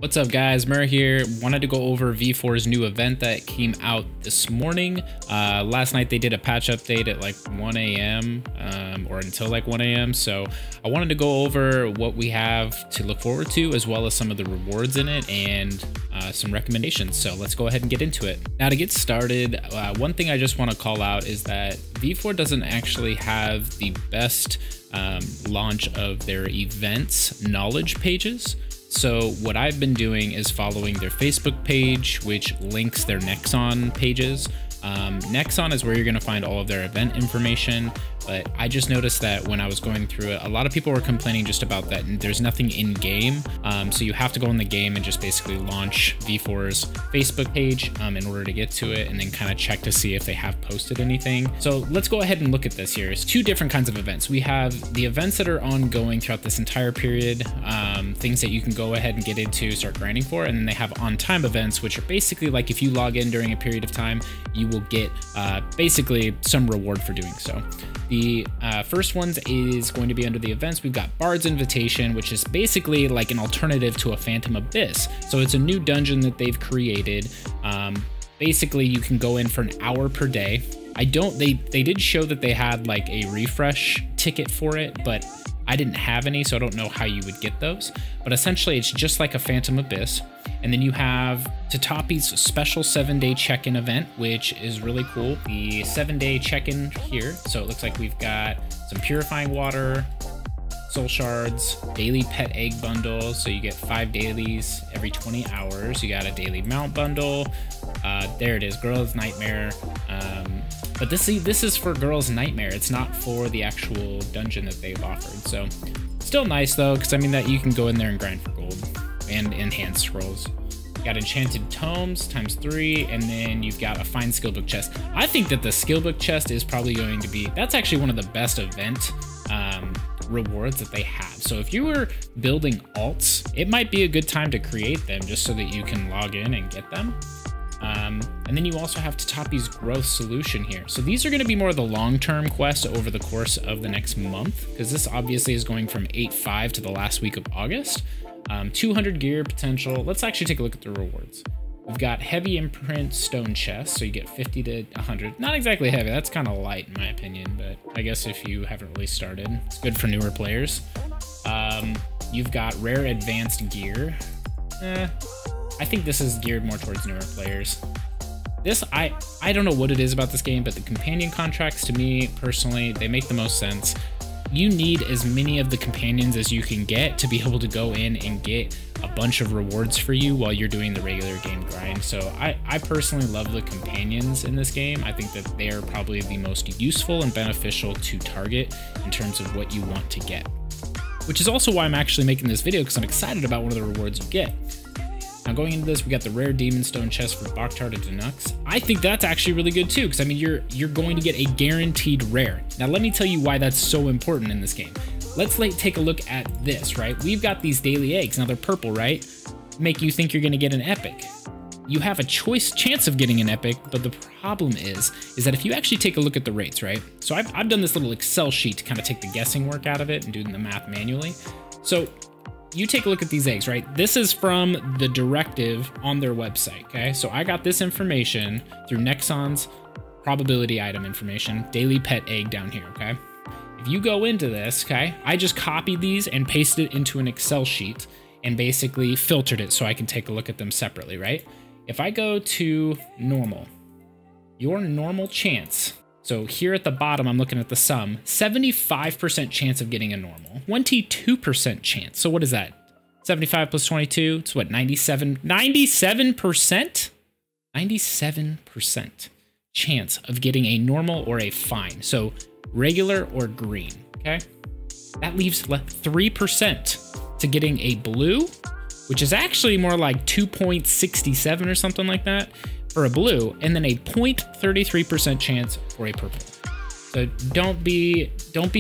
What's up guys, Mur here. Wanted to go over V4's new event that came out this morning. Last night they did a patch update at like 1 a.m. Or until like 1 a.m. So I wanted to go over what we have to look forward to, as well as some of the rewards in it and some recommendations. So let's go ahead and get into it. Now to get started, one thing I just want to call out is that V4 doesn't actually have the best launch of their events knowledge pages. So what I've been doing is following their Facebook page, which links their Nexon pages. Nexon is where you're going to find all of their event information, but I just noticed that when I was going through it, a lot of people were complaining just about that, and there's nothing in game. So you have to go in the game and just basically launch V4's Facebook page in order to get to it, and then kind of check to see if they have posted anything. So let's go ahead and look at this here. It's two different kinds of events. We have the events that are ongoing throughout this entire period, things that you can go ahead and get into, start grinding for, and then they have on-time events, which are basically like if you log in during a period of time, you will get basically some reward for doing so. The first ones is going to be under the events. We've got Bard's Invitation, which is basically like an alternative to a Phantom Abyss. So it's a new dungeon that they've created. Basically, you can go in for an hour per day. They did show that they had like a refresh ticket for it, but I didn't have any, so I don't know how you would get those. But essentially, it's just like a Phantom Abyss. And then you have Tatapi's special 7-day check-in event, which is really cool. The 7-day check-in here. So it looks like we've got some purifying water, soul shards, daily pet egg bundle. So you get 5 dailies every 20 hours. You got a daily mount bundle. There it is, Girl's Nightmare. But this is for Girl's Nightmare. It's not for the actual dungeon that they've offered. So still nice though, because I mean that you can go in there and grind for gold and enhanced scrolls. You got enchanted tomes ×3, and then you've got a fine skillbook chest. I think that the skillbook chest is probably going to be, that's actually one of the best event rewards that they have. So if you were building alts, it might be a good time to create them just so that you can log in and get them. And then you also have Tatapi's growth solution here. So these are going to be more of the long-term quests over the course of the next month, because this obviously is going from 8/5 to the last week of August. 200 gear potential. Let's actually take a look at the rewards. We've got heavy imprint stone chest, so you get 50 to 100. Not exactly heavy, that's kind of light in my opinion, but I guess if you haven't really started, it's good for newer players. You've got rare advanced gear. I think this is geared more towards newer players. This, I don't know what it is about this game, but the companion contracts, to me personally, they make the most sense. You need as many of the companions as you can get to be able to go in and get a bunch of rewards for you while you're doing the regular game grind. So I personally love the companions in this game. I think that they are probably the most useful and beneficial to target in terms of what you want to get. Which is also why I'm actually making this video, because I'm excited about one of the rewards you get. Now going into this, we got the rare demon stone chest for Bakhtar to Deluxe. I think that's actually really good too, because I mean you're going to get a guaranteed rare. Now let me tell you why that's so important in this game. Let's take a look at this, right? We've got these daily eggs. Now they're purple, right? Make you think you're gonna get an epic. You have a chance of getting an epic, but the problem is that if you actually take a look at the rates, right? So I've done this little Excel sheet to kind of take the guessing work out of it and doing the math manually. So you take a look at these eggs, right? This is from the directive on their website, okay? So I got this information through Nexon's probability item information, daily pet egg down here, okay? If you go into this, okay, I just copied these and pasted it into an Excel sheet and basically filtered it so I can take a look at them separately, right? If I go to normal, your normal chance, so here at the bottom, I'm looking at the sum, 75% chance of getting a normal, 22% chance. So what is that? 75 plus 22, it's what, 97%? 97% chance of getting a normal or a fine. So regular or green, okay? That leaves left 3% to getting a blue, which is actually more like 2.67 or something like that for a blue, and then a 0.33% chance for a purple. So don't be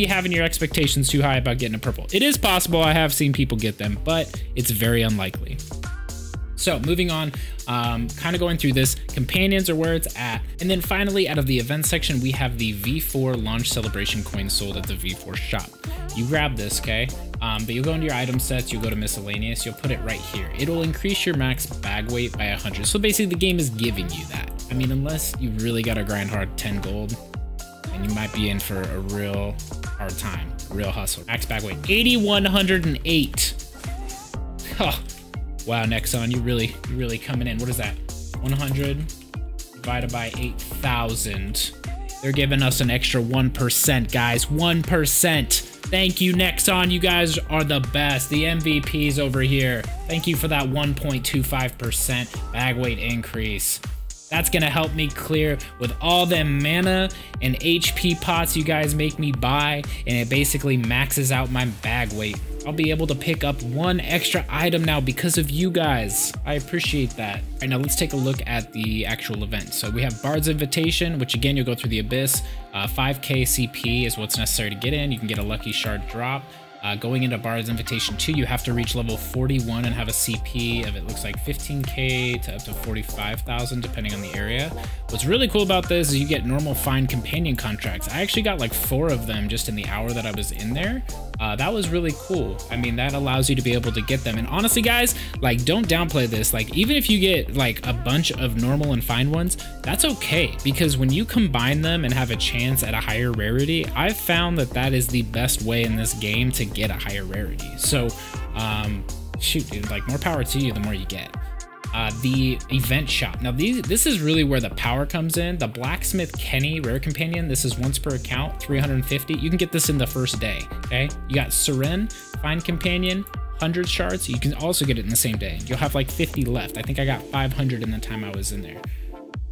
having your expectations too high about getting a purple. It is possible, I have seen people get them, but it's very unlikely. So moving on, kind of going through this, companions are where it's at. And then finally, out of the event section, we have the V4 launch celebration coin sold at the V4 shop. You grab this, okay? But you'll go into your item sets, you'll go to miscellaneous, you'll put it right here. It'll increase your max bag weight by 100. So basically the game is giving you that. I mean, unless you really got to grind hard 10 gold, and you might be in for a real hard time, real hustle. Max bag weight, 8,108. Oh. Wow, Nexon, you really coming in. What is that? 100 divided by 8,000. They're giving us an extra 1%, guys. 1%. Thank you, Nexon. You guys are the best. The MVPs over here. Thank you for that 1.25% bag weight increase. That's gonna help me clear with all them mana and HP pots you guys make me buy, and it basically maxes out my bag weight. I'll be able to pick up one extra item now because of you guys. I appreciate that. All right, now let's take a look at the actual event. So we have Bard's Invitation, which again, you'll go through the Abyss. 5k CP is what's necessary to get in. You can get a lucky shard drop. Going into Bard's Invitation 2, you have to reach level 41 and have a CP of, it looks like 15k to up to 45,000 depending on the area. What's really cool about this is you get normal find companion contracts. I actually got like 4 of them just in the hour that I was in there. That was really cool. I mean, that allows you to be able to get them. And honestly, guys, like, don't downplay this. Like, even if you get like a bunch of normal and find ones, that's okay, because when you combine them and have a chance at a higher rarity, I've found that that is the best way in this game to get a higher rarity. So shoot, dude, like, more power to you the more you get. The event shop. Now this is really where the power comes in. The Blacksmith Kenny rare companion, this is once per account, 350. You can get this in the first day, okay? You got Seren, find companion, 100 shards. You can also get it in the same day. You'll have like 50 left. I think I got 500 in the time I was in there.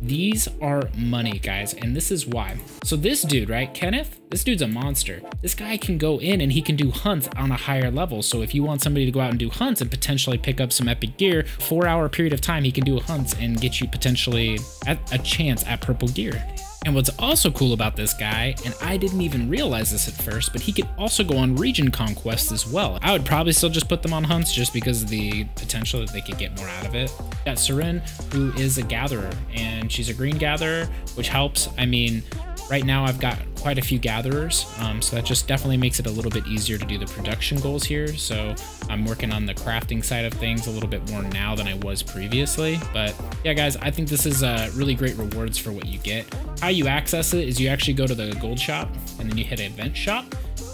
These are money, guys, and this is why. So this dude, right, Kenneth, this dude's a monster. This guy can go in and he can do hunts on a higher level. So if you want somebody to go out and do hunts and potentially pick up some epic gear, 4-hour period of time, he can do hunts and get you potentially a chance at purple gear. And what's also cool about this guy, and I didn't even realize this at first, but he could also go on region conquests as well. I would probably still just put them on hunts just because of the potential that they could get more out of it. Got Seren, who is a gatherer, and she's a green gatherer, which helps. I mean, right now I've got quite a few gatherers, so that just definitely makes it a little bit easier to do the production goals here. So I'm working on the crafting side of things a little bit more now than I was previously. But yeah, guys, I think this is really great rewards for what you get. How you access it is you actually go to the gold shop and then you hit event shop,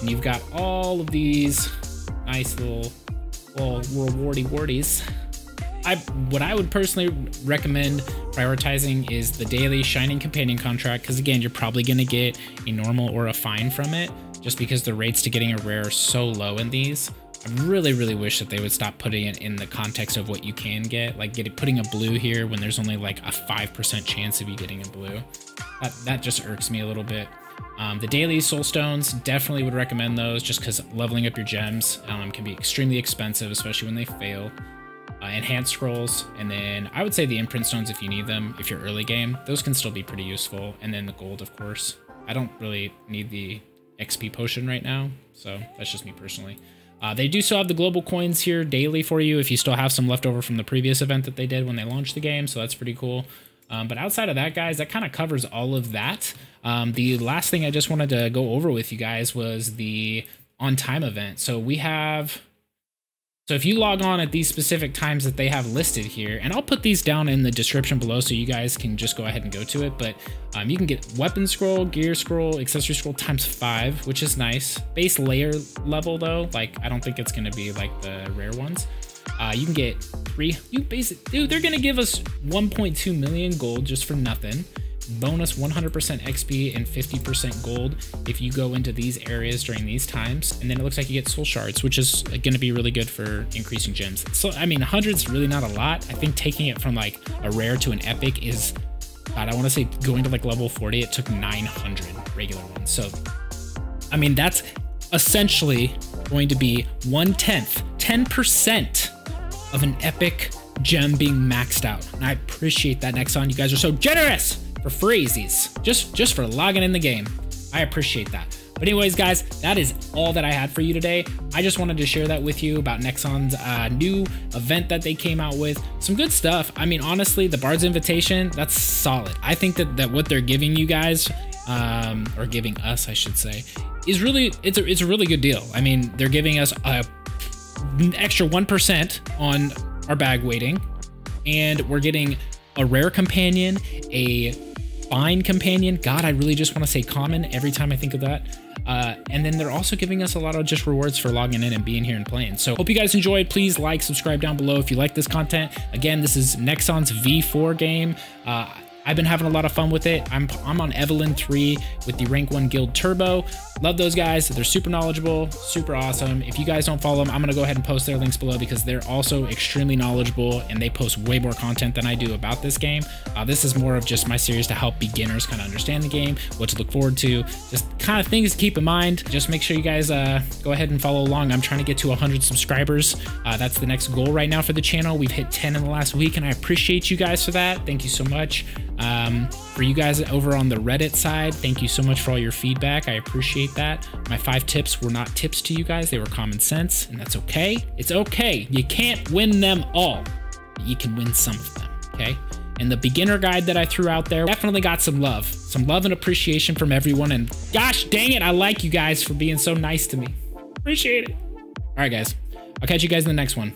and you've got all of these nice little rewardy wardies. What I would personally recommend prioritizing is the daily Shining Companion contract, because again, you're probably going to get a normal or a find from it, just because the rates to getting a rare are so low in these. I really wish that they would stop putting it in the context of what you can get, like putting a blue here when there's only like a 5% chance of you getting a blue. That just irks me a little bit. The daily soul stones, definitely would recommend those, just because leveling up your gems can be extremely expensive, especially when they fail. Enhanced scrolls, and then I would say the imprint stones if you need them, if you're early game, those can still be pretty useful. And then the gold, of course. I don't really need the XP potion right now, so that's just me personally. They do still have the global coins here daily for you if you still have some left over from the previous event that they did when they launched the game, so that's pretty cool. But outside of that, guys, that kind of covers all of that. The last thing I just wanted to go over with you guys was the on-time event. So we have... So if you log on at these specific times that they have listed here, and I'll put these down in the description below so you guys can just go ahead and go to it, but you can get weapon scroll, gear scroll, accessory scroll ×5, which is nice. Base layer level though, like I don't think it's gonna be like the rare ones. You can get 3, dude, they're gonna give us 1.2 million gold just for nothing. Bonus 100% XP and 50% gold if you go into these areas during these times. And then it looks like you get soul shards, which is going to be really good for increasing gems. So, I mean, 100's really not a lot. I think taking it from like a rare to an epic is, God, I want to say going to like level 40, it took 900 regular ones. So, I mean, that's essentially going to be 1/10, 10% of an epic gem being maxed out. And I appreciate that, Nexon. You guys are so generous for freezies, just for logging in the game. I appreciate that. But anyways, guys, that is all that I had for you today. I just wanted to share that with you about Nexon's new event that they came out with. Some good stuff. I mean, honestly, the Bard's Invitation, that's solid. I think that what they're giving you guys, or giving us, I should say, is really, it's a really good deal. I mean, they're giving us an extra 1% on our bag weighting, and we're getting a rare companion, a fine companion. God, I really just want to say common every time I think of that. And then they're also giving us a lot of just rewards for logging in and being here and playing. So hope you guys enjoyed. Please like, subscribe down below if you like this content. Again, this is Nexon's V4 game. I've been having a lot of fun with it. I'm on Evelyn 3 with the Rank 1 Guild Turbo. Love those guys. They're super knowledgeable, super awesome. If you guys don't follow them, I'm going to go ahead and post their links below because they're also extremely knowledgeable and they post way more content than I do about this game. This is more of just my series to help beginners kind of understand the game, what to look forward to, just kind of things to keep in mind. Just make sure you guys go ahead and follow along. I'm trying to get to 100 subscribers. That's the next goal right now for the channel. We've hit 10 in the last week and I appreciate you guys for that. Thank you so much. For you guys over on the Reddit side, thank you so much for all your feedback. I appreciate that. My 5 tips were not tips to you guys. They were common sense, and that's okay. It's okay. You can't win them all, but you can win some of them, okay? And the beginner guide that I threw out there definitely got some love and appreciation from everyone. And gosh dang it, I like you guys for being so nice to me. Appreciate it. All right, guys. I'll catch you guys in the next one.